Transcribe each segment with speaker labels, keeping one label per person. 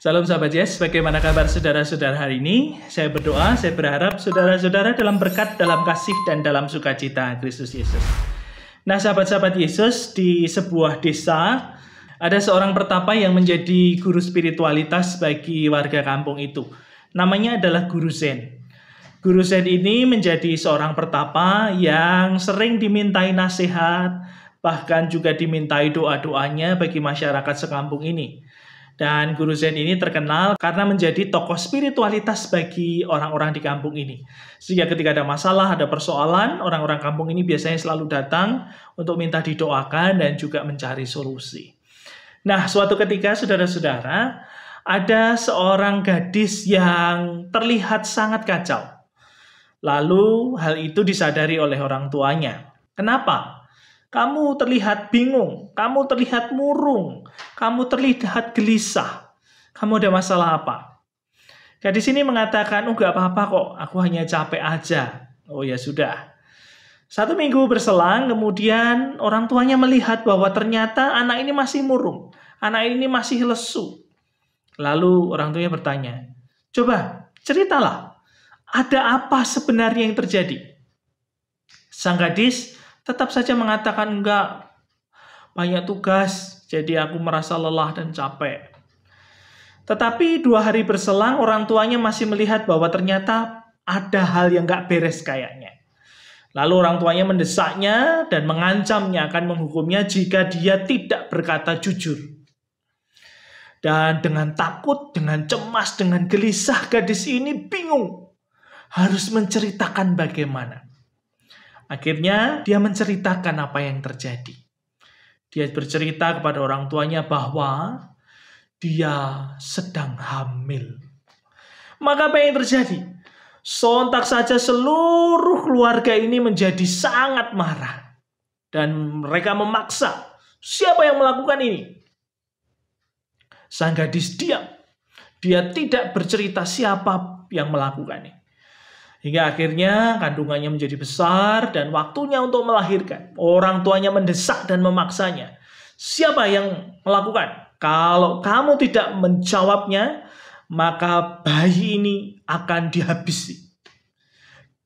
Speaker 1: Salam sahabat Yes, bagaimana kabar saudara-saudara hari ini? Saya berdoa, saya berharap saudara-saudara dalam berkat, dalam kasih, dan dalam sukacita Kristus Yesus. Nah sahabat-sahabat Yesus, di sebuah desa ada seorang pertapa yang menjadi guru spiritualitas bagi warga kampung itu. Namanya adalah Guru Zen. Guru Zen ini menjadi seorang pertapa yang sering dimintai nasihat, bahkan juga dimintai doa-doanya bagi masyarakat sekampung ini. Dan Guru Zen ini terkenal karena menjadi tokoh spiritualitas bagi orang-orang di kampung ini. Sehingga ketika ada masalah, ada persoalan, orang-orang kampung ini biasanya selalu datang untuk minta didoakan dan juga mencari solusi. Nah, suatu ketika saudara-saudara, ada seorang gadis yang terlihat sangat kacau. Lalu hal itu disadari oleh orang tuanya. Kenapa? Kamu terlihat bingung, kamu terlihat murung, kamu terlihat gelisah. Kamu ada masalah apa? Gadis ini mengatakan, oh gak apa-apa kok, aku hanya capek aja. Oh ya sudah. 1 minggu berselang, kemudian orang tuanya melihat bahwa ternyata anak ini masih murung, anak ini masih lesu. Lalu orang tuanya bertanya, coba ceritalah, ada apa sebenarnya yang terjadi? Sang gadis tetap saja mengatakan enggak, banyak tugas, jadi aku merasa lelah dan capek. Tetapi 2 hari berselang, orang tuanya masih melihat bahwa ternyata ada hal yang enggak beres kayaknya. Lalu orang tuanya mendesaknya dan mengancamnya akan menghukumnya jika dia tidak berkata jujur. Dan dengan takut, dengan cemas, dengan gelisah, gadis ini bingung harus menceritakan bagaimana. Akhirnya dia menceritakan apa yang terjadi. Dia bercerita kepada orang tuanya bahwa dia sedang hamil. Maka apa yang terjadi? Sontak saja seluruh keluarga ini menjadi sangat marah. Dan mereka memaksa, siapa yang melakukan ini? Sang gadis diam. Dia tidak bercerita siapa yang melakukannya. Hingga akhirnya kandungannya menjadi besar dan waktunya untuk melahirkan. Orang tuanya mendesak dan memaksanya. Siapa yang melakukan? Kalau kamu tidak menjawabnya, maka bayi ini akan dihabisi.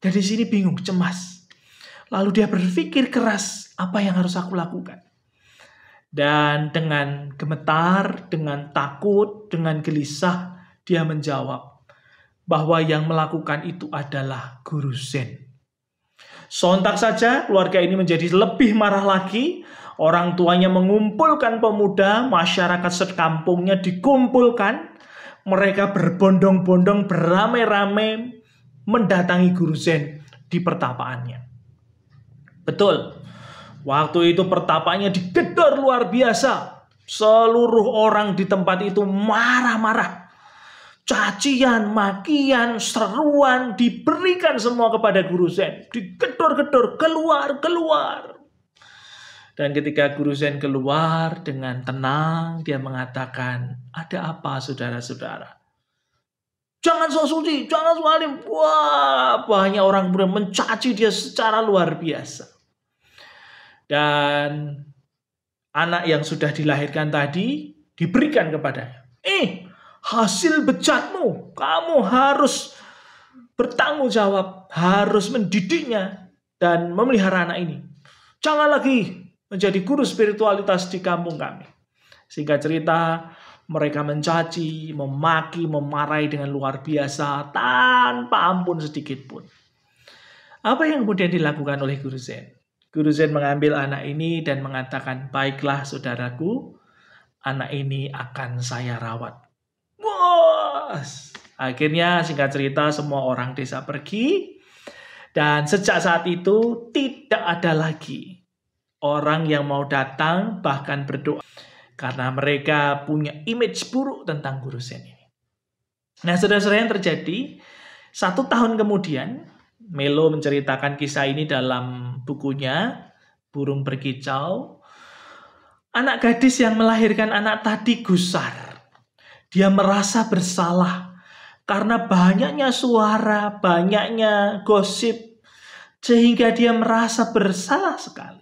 Speaker 1: Gadis ini bingung, cemas. Lalu dia berpikir keras, apa yang harus aku lakukan? Dan dengan gemetar, dengan takut, dengan gelisah, dia menjawab bahwa yang melakukan itu adalah Guru Zen. Sontak saja keluarga ini menjadi lebih marah lagi. Orang tuanya mengumpulkan pemuda, masyarakat sekampungnya dikumpulkan. Mereka berbondong-bondong, beramai-ramai mendatangi Guru Zen di pertapaannya. Betul, waktu itu pertapaannya digedor luar biasa. Seluruh orang di tempat itu marah-marah. Cacian, makian, seruan diberikan semua kepada Guru Zen. Digedor-gedor, keluar. Dan ketika Guru Zen keluar dengan tenang, dia mengatakan, ada apa saudara-saudara? Jangan sok suci, jangan sok alim. Wah, banyak orang kemudian mencaci dia secara luar biasa. Dan anak yang sudah dilahirkan tadi diberikan kepadanya. Hasil bejatmu, kamu harus bertanggung jawab, harus mendidiknya dan memelihara anak ini. Jangan lagi menjadi guru spiritualitas di kampung kami. Singkat cerita, mereka mencaci, memaki, memarahi dengan luar biasa tanpa ampun sedikit pun. Apa yang kemudian dilakukan oleh Guru Zen? Guru Zen mengambil anak ini dan mengatakan, baiklah saudaraku, anak ini akan saya rawat. Akhirnya singkat cerita semua orang desa pergi. Dan sejak saat itu tidak ada lagi orang yang mau datang bahkan berdoa. Karena mereka punya image buruk tentang Guru Zen ini. Nah saudara-saudara yang terjadi 1 tahun kemudian, Melo menceritakan kisah ini dalam bukunya Burung Berkicau. Anak gadis yang melahirkan anak tadi gusar. Dia merasa bersalah karena banyaknya suara, banyaknya gosip, sehingga dia merasa bersalah sekali.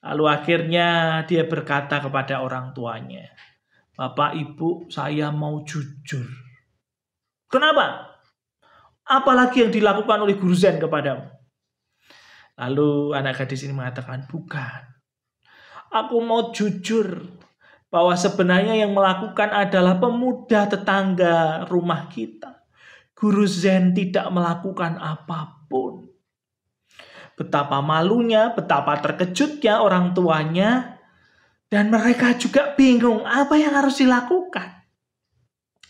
Speaker 1: Lalu akhirnya dia berkata kepada orang tuanya, Bapak, Ibu, saya mau jujur. Kenapa? Apalagi yang dilakukan oleh guru Zen kepadamu? Lalu anak gadis ini mengatakan, bukan. Aku mau jujur bahwa sebenarnya yang melakukan adalah pemuda tetangga rumah kita. Guru Zen tidak melakukan apapun. Betapa malunya, betapa terkejutnya orang tuanya. Dan mereka juga bingung apa yang harus dilakukan.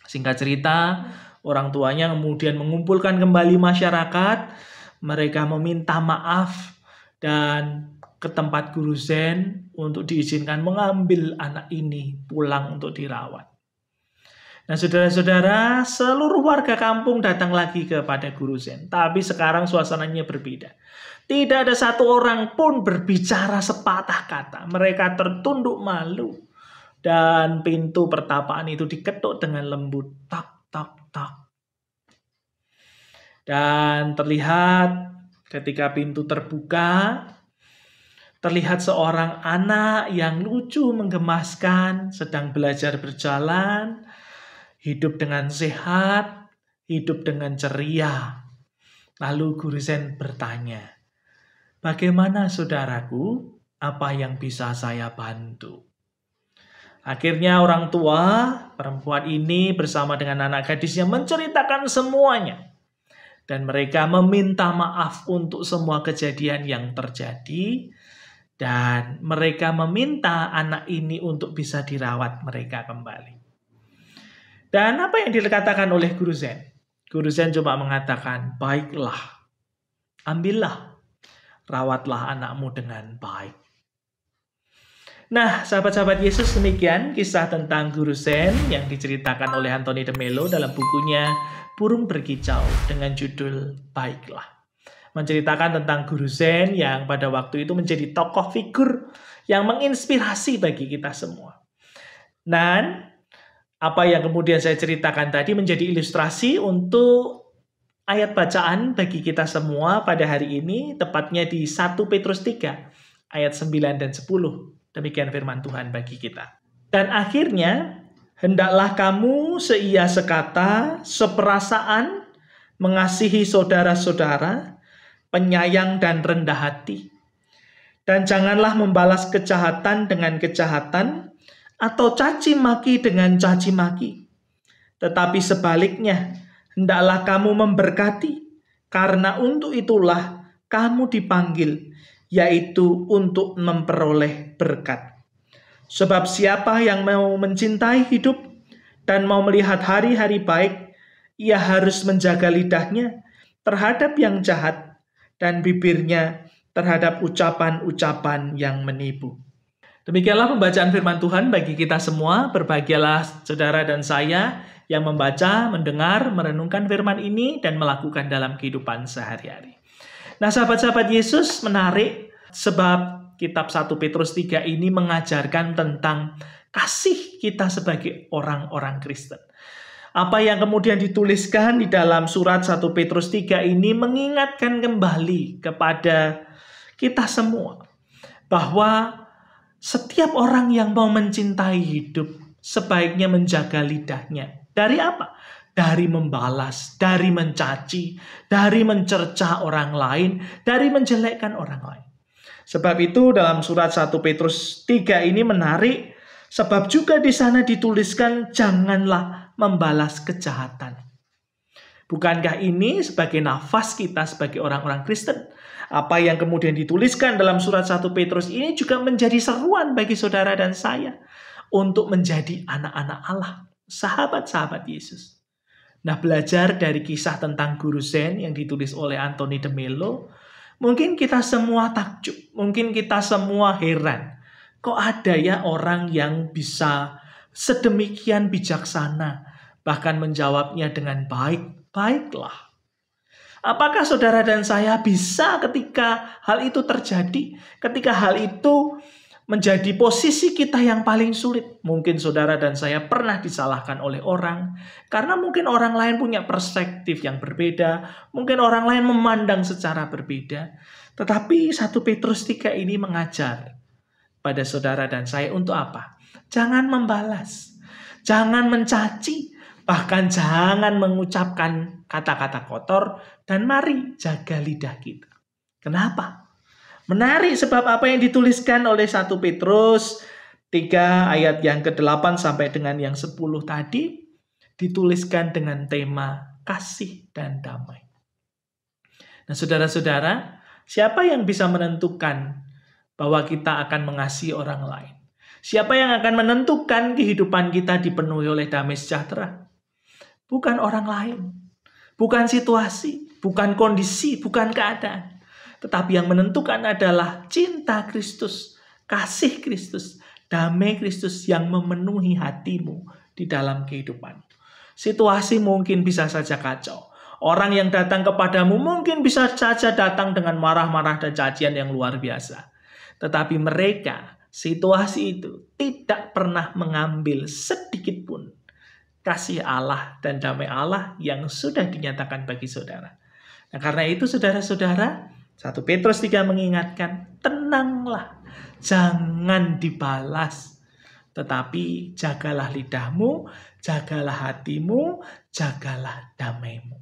Speaker 1: Singkat cerita, orang tuanya kemudian mengumpulkan kembali masyarakat. Mereka meminta maaf dan ke tempat guru Zen untuk diizinkan mengambil anak ini pulang untuk dirawat. Nah, saudara-saudara, seluruh warga kampung datang lagi kepada guru Zen. Tapi sekarang suasananya berbeda. Tidak ada satu orang pun berbicara sepatah kata. Mereka tertunduk malu. Dan pintu pertapaan itu diketuk dengan lembut. Tak, tak, tak. Dan terlihat ketika pintu terbuka, terlihat seorang anak yang lucu menggemaskan, sedang belajar berjalan, hidup dengan sehat, hidup dengan ceria. Lalu guru Zen bertanya, bagaimana saudaraku? Apa yang bisa saya bantu? Akhirnya orang tua perempuan ini bersama dengan anak gadisnya menceritakan semuanya. Dan mereka meminta maaf untuk semua kejadian yang terjadi. Dan mereka meminta anak ini untuk bisa dirawat mereka kembali. Dan apa yang dikatakan oleh guru Zen? Guru Zen cuma mengatakan, baiklah, ambillah, rawatlah anakmu dengan baik. Nah, sahabat-sahabat Yesus, demikian kisah tentang guru Zen yang diceritakan oleh Anthony de Mello dalam bukunya Burung Berkicau dengan judul Baiklah. Menceritakan tentang guru Zen yang pada waktu itu menjadi tokoh figur yang menginspirasi bagi kita semua. Dan apa yang kemudian saya ceritakan tadi menjadi ilustrasi untuk ayat bacaan bagi kita semua pada hari ini, tepatnya di 1 Petrus 3 ayat 9 dan 10. Demikian firman Tuhan bagi kita. Dan akhirnya, hendaklah kamu seia sekata, seperasaan, mengasihi saudara-saudara, penyayang dan rendah hati. Dan janganlah membalas kejahatan dengan kejahatan, atau caci maki dengan caci maki. Tetapi sebaliknya, hendaklah kamu memberkati, karena untuk itulah kamu dipanggil, yaitu untuk memperoleh berkat. Sebab siapa yang mau mencintai hidup dan mau melihat hari-hari baik, ia harus menjaga lidahnya terhadap yang jahat dan bibirnya terhadap ucapan-ucapan yang menipu. Demikianlah pembacaan firman Tuhan bagi kita semua. Berbahagialah saudara dan saya yang membaca, mendengar, merenungkan firman ini dan melakukan dalam kehidupan sehari-hari. Nah, sahabat-sahabat Yesus, menarik sebab kitab 1 Petrus 3 ini mengajarkan tentang kasih kita sebagai orang-orang Kristen. Apa yang kemudian dituliskan di dalam surat 1 Petrus 3 ini mengingatkan kembali kepada kita semua bahwa setiap orang yang mau mencintai hidup sebaiknya menjaga lidahnya. Dari apa? Dari membalas, dari mencaci, dari mencerca orang lain, dari menjelekkan orang lain. Sebab itu dalam surat 1 Petrus 3 ini menarik, sebab juga di sana dituliskan janganlah membalas kejahatan. Bukankah ini sebagai nafas kita sebagai orang-orang Kristen? Apa yang kemudian dituliskan dalam surat 1 Petrus ini juga menjadi seruan bagi saudara dan saya untuk menjadi anak-anak Allah, sahabat-sahabat Yesus. Nah, belajar dari kisah tentang guru Zen yang ditulis oleh Anthony de Mello, mungkin kita semua takjub, mungkin kita semua heran. Kok ada ya orang yang bisa sedemikian bijaksana, bahkan menjawabnya dengan baik, baiklah. Apakah saudara dan saya bisa ketika hal itu terjadi, ketika hal itu menjadi posisi kita yang paling sulit? Mungkin saudara dan saya pernah disalahkan oleh orang, karena mungkin orang lain punya perspektif yang berbeda, mungkin orang lain memandang secara berbeda. Tetapi 1 Petrus 3 ini mengajar pada saudara dan saya untuk apa? Jangan membalas. jangan mencaci, bahkan jangan mengucapkan kata-kata kotor, dan mari jaga lidah kita. Kenapa? Menarik sebab apa yang dituliskan oleh 1 Petrus 3 ayat yang ke-8 sampai dengan yang 10 tadi dituliskan dengan tema kasih dan damai. Nah, saudara-saudara, siapa yang bisa menentukan bahwa kita akan mengasihi orang lain? Siapa yang akan menentukan kehidupan kita dipenuhi oleh damai sejahtera? Bukan orang lain, bukan situasi, bukan kondisi, bukan keadaan. Tetapi yang menentukan adalah cinta Kristus, kasih Kristus, damai Kristus yang memenuhi hatimu di dalam kehidupan. Situasi mungkin bisa saja kacau. Orang yang datang kepadamu mungkin bisa saja datang dengan marah-marah dan cacian yang luar biasa. Tetapi mereka, situasi itu tidak pernah mengambil sedikit pun kasih Allah dan damai Allah yang sudah dinyatakan bagi saudara. Nah, karena itu saudara-saudara, 1 Petrus 3 mengingatkan, tenanglah, jangan dibalas. Tetapi jagalah lidahmu, jagalah hatimu, jagalah damaimu.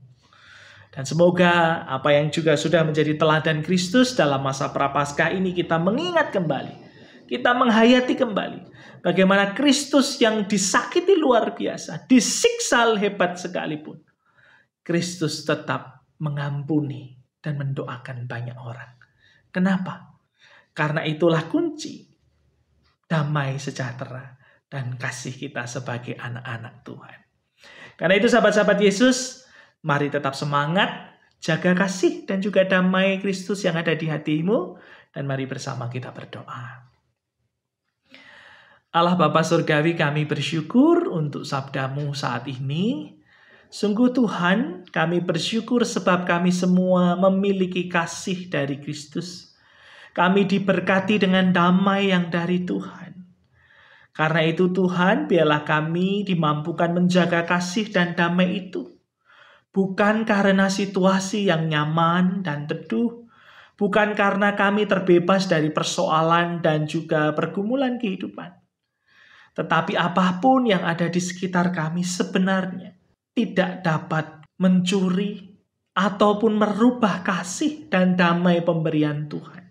Speaker 1: Dan semoga apa yang juga sudah menjadi teladan Kristus dalam masa Prapaskah ini kita mengingat kembali. Kita menghayati kembali bagaimana Kristus yang disakiti luar biasa, disiksa hebat sekalipun, Kristus tetap mengampuni dan mendoakan banyak orang. Kenapa? Karena itulah kunci damai sejahtera dan kasih kita sebagai anak-anak Tuhan. Karena itu sahabat-sahabat Yesus, mari tetap semangat, jaga kasih dan juga damai Kristus yang ada di hatimu, dan mari bersama kita berdoa. Allah Bapa Surgawi, kami bersyukur untuk sabdamu saat ini. Sungguh Tuhan, kami bersyukur sebab kami semua memiliki kasih dari Kristus. Kami diberkati dengan damai yang dari Tuhan. Karena itu Tuhan, biarlah kami dimampukan menjaga kasih dan damai itu. Bukan karena situasi yang nyaman dan teduh, bukan karena kami terbebas dari persoalan dan juga pergumulan kehidupan. Tetapi apapun yang ada di sekitar kami sebenarnya tidak dapat mencuri ataupun merubah kasih dan damai pemberian Tuhan.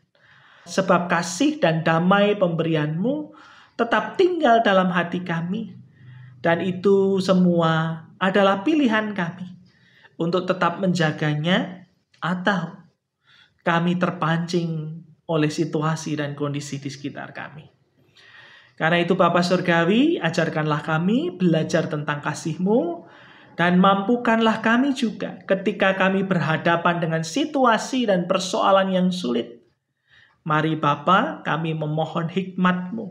Speaker 1: Sebab kasih dan damai pemberian-Mu tetap tinggal dalam hati kami. Dan itu semua adalah pilihan kami untuk tetap menjaganya, atau kami terpancing oleh situasi dan kondisi di sekitar kami. Karena itu Bapa Surgawi, ajarkanlah kami belajar tentang kasih-Mu, dan mampukanlah kami juga ketika kami berhadapan dengan situasi dan persoalan yang sulit. Mari Bapa, kami memohon hikmat-Mu,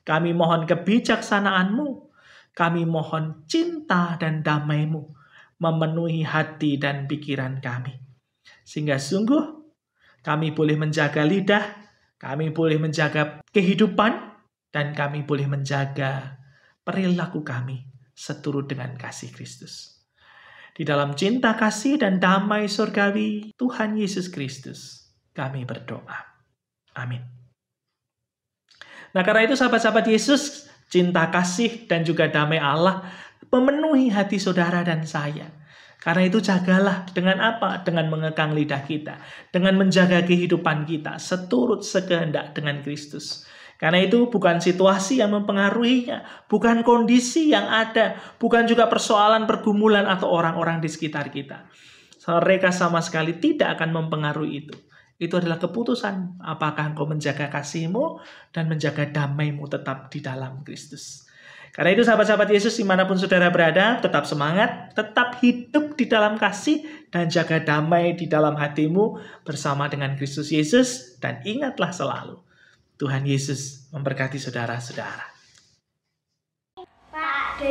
Speaker 1: kami mohon kebijaksanaan-Mu, kami mohon cinta dan damai-Mu memenuhi hati dan pikiran kami. Sehingga sungguh kami boleh menjaga lidah, kami boleh menjaga kehidupan, dan kami boleh menjaga perilaku kami seturut dengan kasih Kristus. Di dalam cinta, kasih, dan damai surgawi Tuhan Yesus Kristus, kami berdoa. Amin. Nah, karena itu sahabat-sahabat Yesus, cinta, kasih, dan juga damai Allah memenuhi hati saudara dan saya. Karena itu jagalah dengan apa? Dengan mengekang lidah kita, dengan menjaga kehidupan kita seturut sekehendak dengan Kristus. Karena itu bukan situasi yang mempengaruhinya, bukan kondisi yang ada, bukan juga persoalan pergumulan atau orang-orang di sekitar kita. Mereka sama sekali tidak akan mempengaruhi itu. Itu adalah keputusan apakah engkau menjaga kasih-Mu dan menjaga damai-Mu tetap di dalam Kristus. Karena itu sahabat-sahabat Yesus dimanapun saudara berada, tetap semangat, tetap hidup di dalam kasih, dan jaga damai di dalam hatimu bersama dengan Kristus Yesus. Dan ingatlah selalu, Tuhan Yesus memberkati saudara-saudara.
Speaker 2: Pak D.